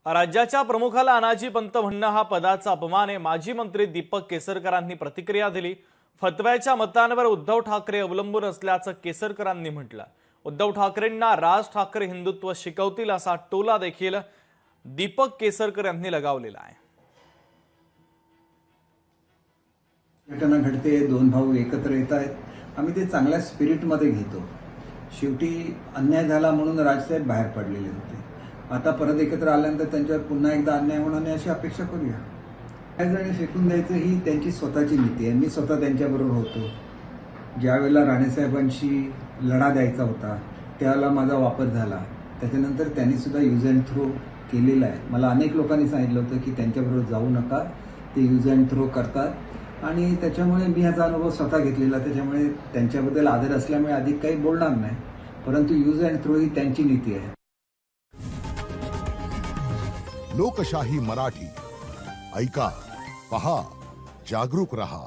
राज्याच्या प्रमुखाला अनाजी पंत म्हणणं हा पदाचा अपमान आहे। माजी मंत्री दीपक केसरकरांनी प्रतिक्रिया दिली। फतव्याच्या मतांवर उद्धव ठाकरे अवलंबून असल्याचं केसरकरांनी म्हटलं। उद्धव ठाकरेंना राज ठाकरे हिंदुत्व शिकवतील असा टोला देखील दीपक केसरकर यांनी लगावलेला आहे। घटना घडते, दोन भाऊ एकत्र येत आहेत, आम्ही ते चांगल्या स्पिरिटमध्ये घेतो। शेवटी अन्याय झाला म्हणून राजसाहेब बाहेर पडलेले होते। आता परत एकत्र आल्यानंतर त्यांच्यावर पुन्हा एकदा अन्याय होणार नाही अशी अपेक्षा करूया। काय जणी फेकून द्यायचं ही त्यांची स्वतःची नीती आहे। मी स्वतः त्यांच्याबरोबर होतो। ज्यावेळेला राणेसाहेबांशी लढा द्यायचा होता त्यावेळेला माझा वापर झाला। त्याच्यानंतर त्यांनी सुद्धा यूज अँड थ्रो केलेला आहे। मला अनेक लोकांनी सांगितलं होतं की त्यांच्याबरोबर जाऊ नका, ते यूज अँड थ्रो करतात आणि त्याच्यामुळे मी ह्याचा अनुभव स्वतः घेतलेला। त्याच्यामुळे त्यांच्याबद्दल आदर असल्यामुळे अधिक काही बोलणार नाही, परंतु यूज अँड थ्रो ही त्यांची नीती आहे। लोकशाही मराठी ऐका, पहा, जागरूक रहा।